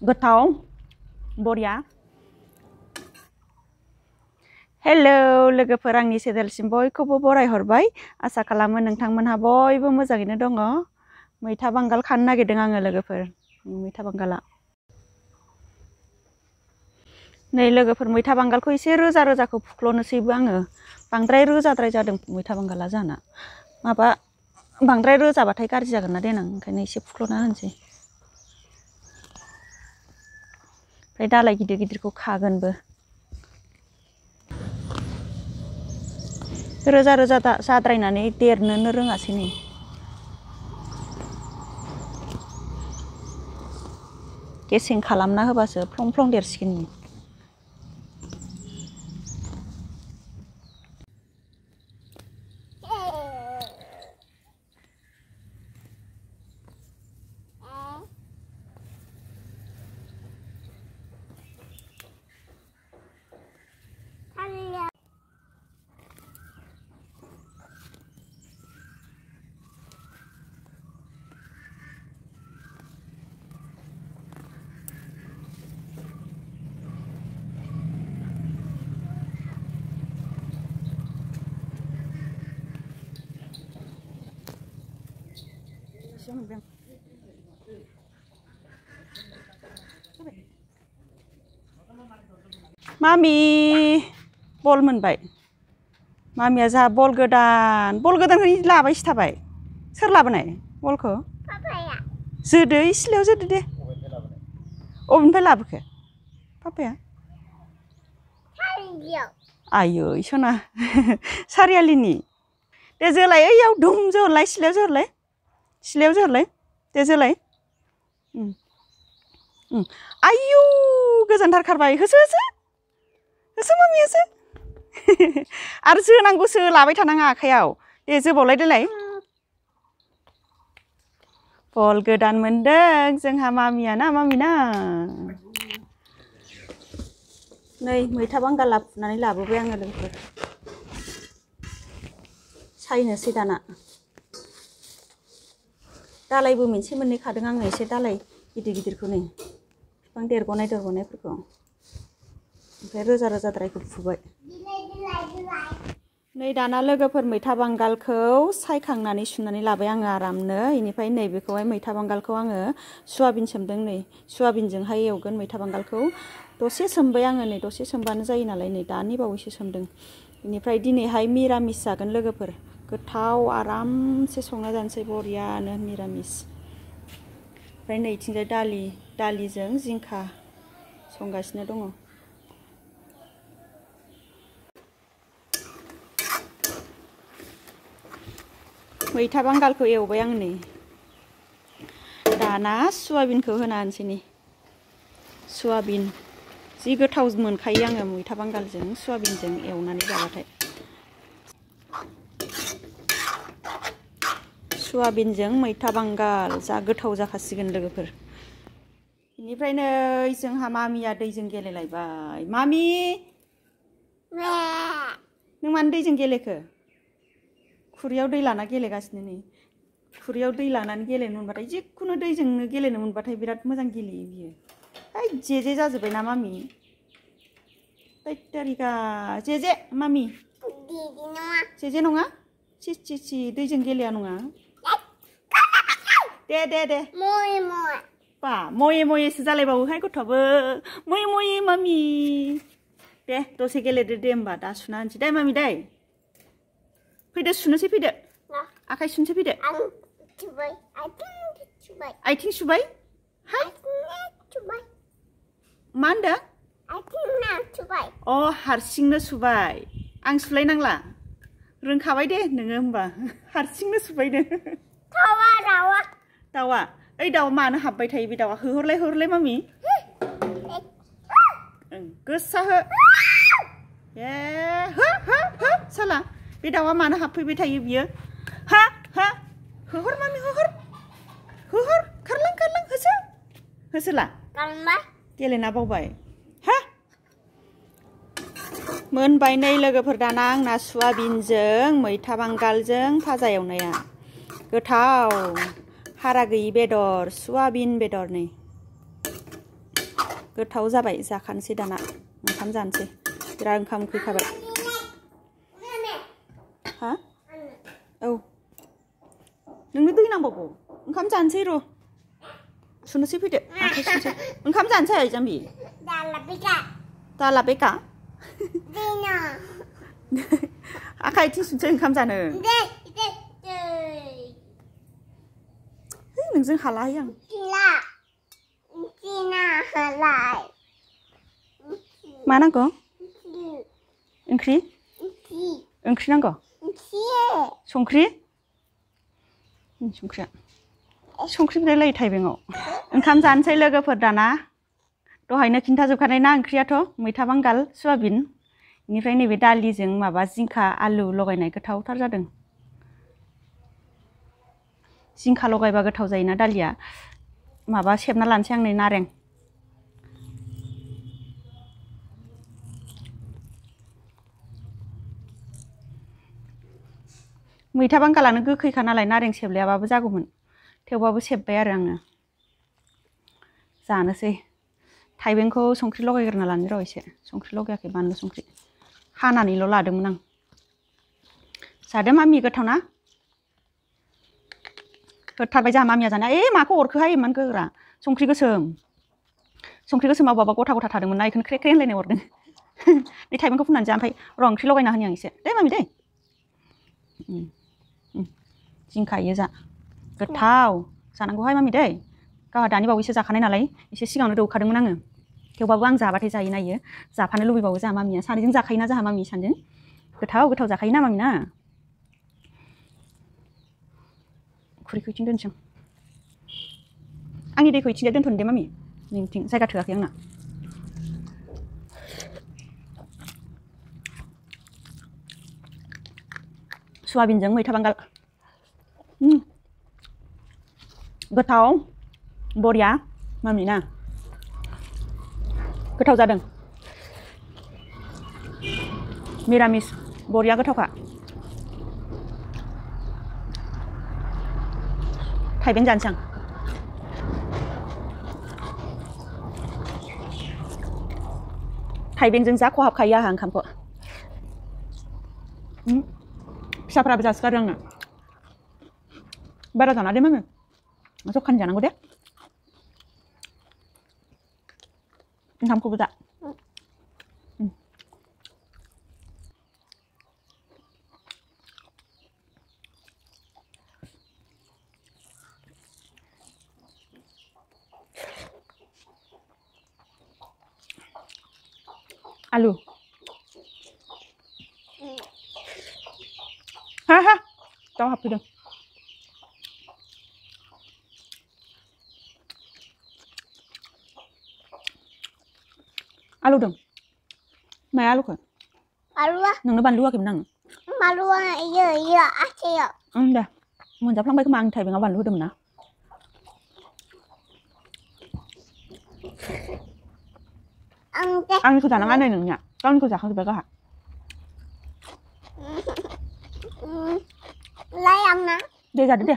गोथाव बरिया हेलौ लोगोफोर आंनि चेनेलसिम बयखौबो बरायहरबाय आसा खालामो नोंथांमोनहा बयबो मोजाङैनो दङ मैथा बांगाल खानो नागिरदों आङो लोगोफोर मैथा बांगाला नै लोगोफोर मैथा बांगालखौ एसे रोजा रोजाखौ फुख्ल'नोसैबो आङो बांद्राय रोजाद्राय जादों मैथा बांगाला जाना माबा बांद्राय रोजाबाथाय गाज्रि जागोन ना देनां ओंखायनो एसे फुख्ल'ना होनोसै ओमफ्राय दालाय गिदिर गिदिरखौ खागोनबो रोजा रोजा जाद्रायनानै देरनोनो रोङासै नै गेसें खालामना होबासो फ्लं फ्लं देरसिगोन नै मामि बल मोनबाय मामिया जा बल गोदानखौ लाबायसो थाबाय सोर लाबोनाय बलखौ पापाया जोदो सिलायाव जोदो दे अबेनिफ्राय लाबोखो पापाया आयै सना सारियालिनि दे जोलाय ओइयाव दुम जोहरलाय सिलायाव जोहरलाय दे जोलाय आयौ गोजानथार खारबाय होसो मामि होसो आरो जोनांगौसो लाबाय थानाङा आखायाव दे जोबावलाय देलाय बल गोदान मोनदों जोंहा मामियाना मामिना नै मैथा बांगाला फुनानै लाबोबाय आङो लोगोफोर सायनोसै दाना दालायबो मोनसे मोननै खादों आङो एसे दालाय गिदिर गिदिरखौ नै बिफां देरग'नायफोरखौ ओमफ्राय रोजा रोजाद्रायखौ फुबाय नै दाना लोगोफोर मैथा बांगालखौ सायखांनानै सुनानै लाबाय आङो आरामनो इनिफ्राय नैबेखौहाय मैथा बांगालखौ आङो सुआबिन सोमदों नै सुआबिनजोंहाय एवगोन मैथा बांगालखौ दसे सोमबाय आङो नै दसे सोमबानो जायो नालाय नै दानि बावैसो सोमदों इनिफ्राय दिनैहाय मिरामिस जागोन लोगोफोर गोथाव आरामसे संना जानोसै बरियानो मिरामिस ओमफ्राय नैथिंजाय दालिजों जिंखा संगासिनो दङ मैथा बांगालखौ एवबाय आं नै दाना सुआबिनखौ होना होनसै नै सुआबिन जि गोथाव मोनखायो आङो मैथा बांगालजों सुआबिनजों एवनानै जाबाथाय सुआबिनजों मैथा बांगाल जा गोथाव जाखासिगोन लोगोफोर बेनिफ्राय नै जोंहा मामिया दैजों गेलेलायबाय मामि नों मानो दैजों गेलेखो खुरैयाव दै लाना गेलेगासिनो नै खुरैयाव दै लानानै गेलेनो मोनबाथाय जिखुनु दैजोंनो गेलेनो मोनबाथाय बिराद मोजां गेलेयो बियो ओइ जेजे जाजोब्बायना मामि दैटारिका जेजे मामि जेजे नङा सि दैजों गेलेया नङा दे बा मये मयेसो जालायबावोहाय गथ'आबो मये मामि दे दसे गेलेदो दे होमबा दा सुना होनसै दे मामि दे फैदो सुनोसै फैदो आखाइ सुनोसै फैदो आथिं सुबाय मा होनदों अ हारसिंनो सुबाय आं सुलायनांला रोंखाबाय दे नोङो होमबा हारसिंनो सुबायनो दाउआ ओइ दाउआ मानो हाबबाय थायो बे दाउआ होहरलाय मामि गोसा हो ए हो साला बे दाउआ मानो हाबफैबाय थायो बियो हा होहर मामि होहर खारलां होसोला गेलेना बावबाय हा मोनबाय नै लोगोफोर दाना आंना सुआबिनजों मैथा बांगालजों भाजा एवनाया गोथाव हारा गैयि बेदर सुआबिन बेदर नै गोथाव जाबाय जाखानोसै दाना ओंखाम जानोसै बिराद ओंखाम उखैखाबाय हा औ नोंनो दै नांबावगौ ओंखाम जानोसै र' सुनोसै फैदो आखाइ सुनोसै ओंखाम जानोसै जाम्बि दाला बेका आखाइ आथिं सुनोसै ओंखाम जानो नोंजों हालाहाय आं मा नांगौ ओंख्रि ओंख्रि नांगौ संख्रि संख्रिया संख्रि बिलायलायो थाइबेंआव ओंखाम जानोसै लोगोफोर दाना दहायनो खिन्थाजोबखानाय ना ओंख्रियाथ' मैथा बांगाल सुआबिन बेनिफ्राय नैबे दालिजों माबा जिंखा आलु लगायनाय गोथावथार जादों जिंखा लगायबा गोथाव जायोना दालिया माबा सेबना लानोसै आं नै नारें मैथा बांगालानो गोखैखा नालाय नारें सेबलायाबाबो जागौमोन थेवबाबो सेबबाय आरो आङो जानोसै थाइबेंखौ संख्रि लगायग्रोना लानो र' एसे संख्रि लगायाखै बानलु संख्रि हानानैल' लादोंमोन आं जादो मामि गोथाव ना होथारबाय जोंहा मामिया जाना माखौ अरखोहाय इमान गोरा संख्रि गोसोमाव बाबा गथा गथा थादोंमोन ना बेखौनो ख्रे ख्रे होनलायनाय अरदों बे थाइबेंखौ फुननानै जा ओमफ्राय र' ओंख्रि लगायना होनि आं एसे दे मामि दे जिंखायो जा गोथाव जानांगौहाय मामि दै गावहा दानि बावैसो जाखानाय नालाय एसे सिगाङावनो दौखादोंमोन आङो थेवबाबो आं जाबाथाय जायो नायो जाफानो लुबैबावो जोंहा मामिया सानैजों जाखायोना जोंहा मामि सानैजों गोथाव जाखायोना मामि ना खुरैखौ इथिं दोनसै आंनि दैखौ इथिंजाय दोनथ'नो दे मामि नोंथिं जायगा थोआखै आंना सुआबिनजों मैथा बांगाल गोथाव बरिया मामि ना गोथाव जादों मिरामिस बरिया गोथावखा थाइबें जानोसै आं थाइबेंजों जा खहाबखायो आंहा ओंखामखौ फिसाफ्राबो जासोगारो आंनो बारा जाना दे मामि जखानि जानांगौ दे ओंखामखौबो जा आलु हा दाउ हाबफैदों आलु दं माया आलुखौ आलुआ नोंनो बानलु होआखैमोन आं बानलुआ इयो आसेयाव दे मोनजाफ्लांबाय खोमा आं थाइबेंआव बानलु होदोंमोन ना आंनिखौ जानाङा नै नोंनिया गावनिखौ जाखांजोब्बाय गाहा लायांना दे जादो दे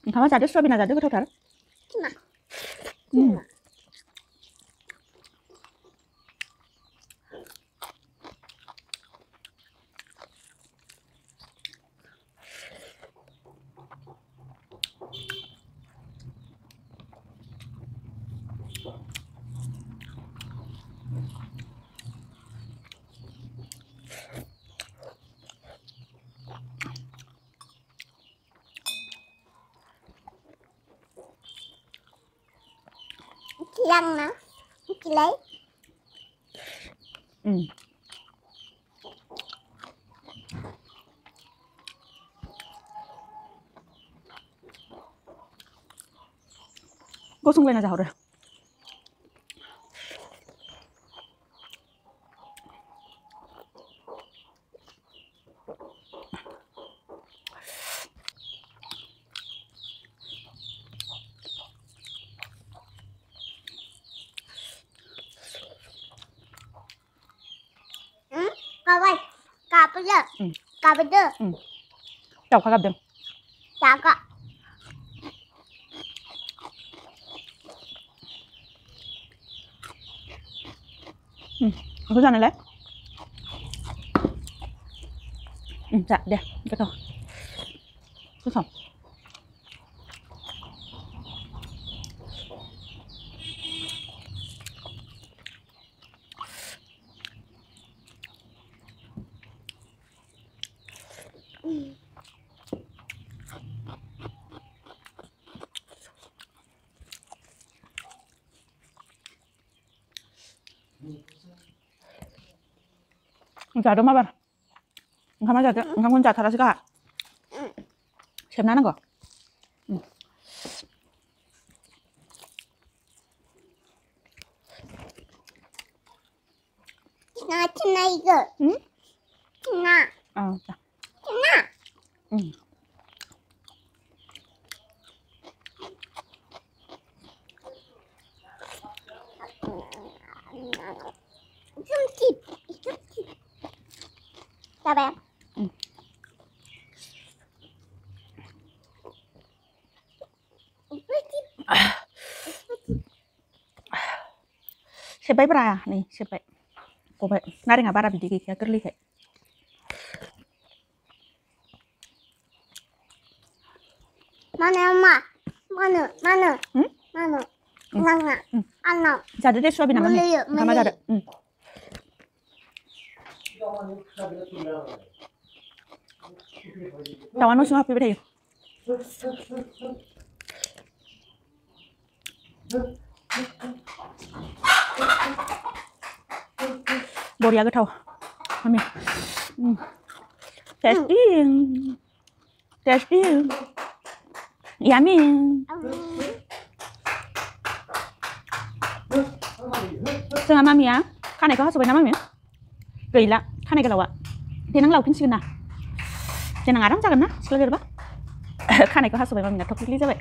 ओंखामा जादो सुआबिना जादो गोथावथार Lăng nè, chị lấy. Gosong lên là giàu rồi. Cà bây giờ. Cà bây giờ. दाउखा गाबदों 작아. Aku sana lah. Dạ, đẹp, cái thôi. Cứ xong. 자, 좀 봐봐. 가만 자, 가만 자, 달아서가. 샘 나는 거. 나 이거. 응? 나. 자. 나. 응. 춤팁. 잡아요. 응. Siapa beraya nih, siapa? Kowe, nari nggak parah bidik ya kerli kayak. Mana 엄마? mana? Hmm? mana? Anak. Jadi deh suapin namanya. Sama ada. Tahu anu semua apa beda? Boria cái thầu, mami, tasty, yummy. Jangan mami ya, kan này có hát số mami, gầy lạ, kan này cái lẩu ạ, thì nắng lẩu kinh xuyên à, thì nắng árang chắc na, selalu berapa? Kan này có hát số mami nggak thok pilih coba.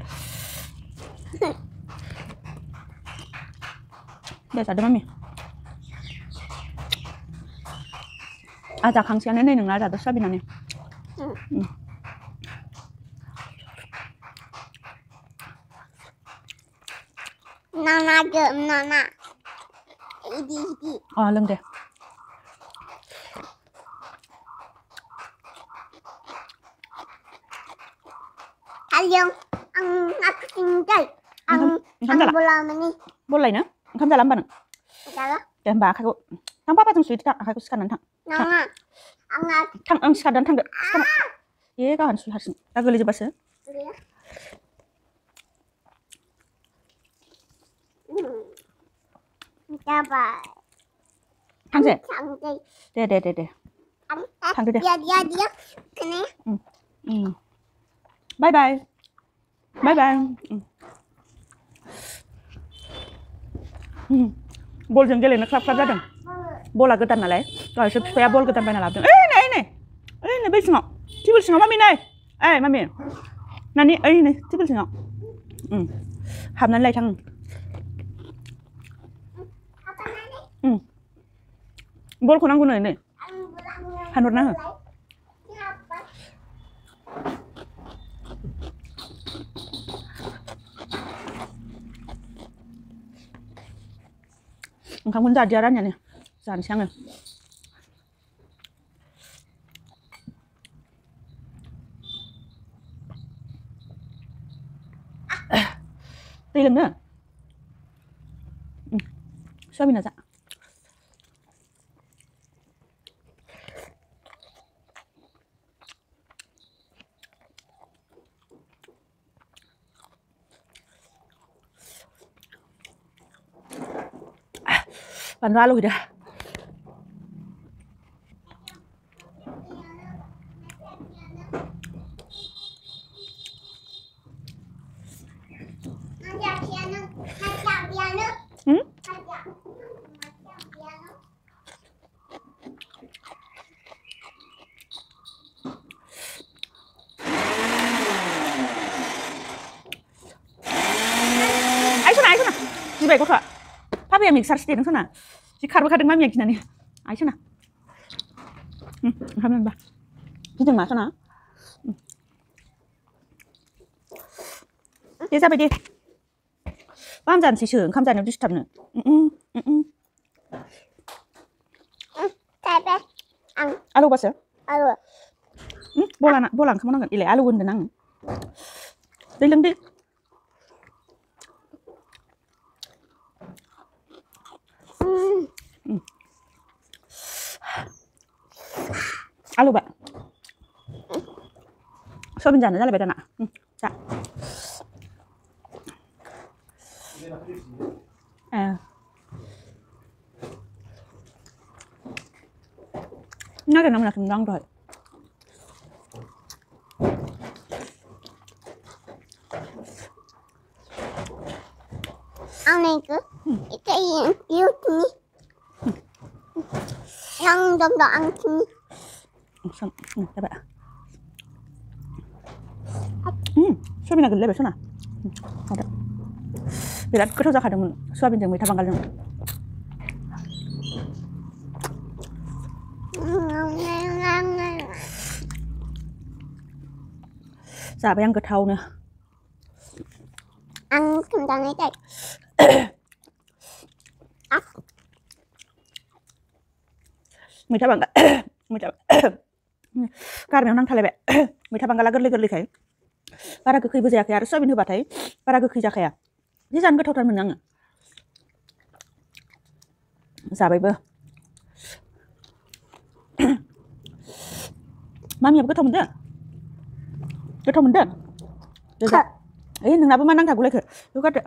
Đây ada mami. 자, 강시간 내는 날 자도 수업이 나네. 나나. 이디. 렁대. 달령. aku tinggal. boleh Boleh na? Kamu jalan mana? Jalan. Dan mbak aku. Tang papa tang sulit tak? Aku sekarang tang. Tang sekarang tang dek. Iya kan sulit harus. Aku lihat bahasa. Jabay. Tang je. Deh. Tang deh. Dia. Kene. Bye bye. Bol jengkel ini klap jadang. Bola ketan nalai. Kalau supaya bol ketan pengen labdeng. Ini bel singok. Tibel singok mami nai. Mami. Nani ini tibel singok. Ham nan lai thang. Bol kunang guna ini. Hanur nah. Kamu jadi arannya nih, siang-siang ya. Film nữa. Suapin aja. Pan lalu dah. Ayo sana. Jabay ko ka. Papi yang mixer sih sana. Si kadang mami yang gini nih. Ayo sana. Alhamdulillah. Kita mana sana? दे जाबाय दे मा जानोसैसो ओंखाम जानायाव डिस्टार्बनो आलु बासो बला ओंखाम नांगोन इलाय आलु होनदों आं दै लों दे आलु बा suabin जानो जालायबाय दाना जा natin naman natin lang dahil Ang naiku, ito yung beauty. Yang dong-dong sini. coba suabin agak lebih sana ada biar kita udah kadang suabin yang mwita banggaljwng siapa yang ketahu nih Ăn kentang itu. mwita banggal mwita karena nang thale be mwita banggala गोरलै खाय बारा गोखैबो जायाखै आरो suabin होबाथाय बारा गोखै जाखाया जि जानो गोथावथार मोनो आङो जाबायबो मामियाबो गोथाव मोनदों ओइ नोंनाबो मा नांथागौलायखो गारदो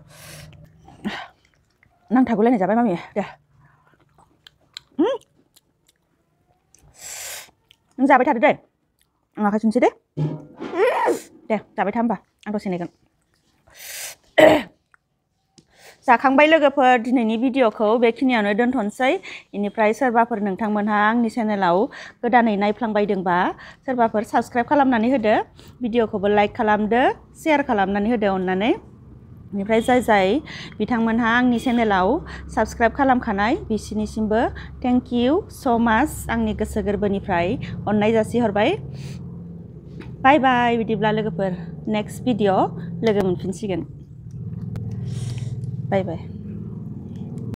नांथागौलायनाय जाबाय मामि दे नों जाबाय थादो दे आं आखाइ सुनसै दे जाबाय था होमबा आं दसे नेगोन जाखांबाय लोगोफोर दिनैनि भिडिअखौ बेखिनियावनो दोनथ'नोसै इनिफ्राय सोरबाफोर नोंथांमोनहा आंनि चेनेलाव गोदानै नायफ्लांबायदोंबा सोरबाफोर साबस्क्राइब खालामनानै होदो भिडिअखौबो लाइक खालामदो शेयार खालामनानै होदो अननानै इनिफ्राय जाय बिथांमोनहा आंनि चेनेलाव साबस्क्राइब खालामखानाय बिसिनिसिमबो थेंक इउ स' माच आंनि गोसो गोरबोनिफ्राय अननाय जासिहरबाय बाय बाय बिदिब्ला लोगोफोर नेक्स्ट भिडिअ लोगो मोनफिनसिगोन बाय बाय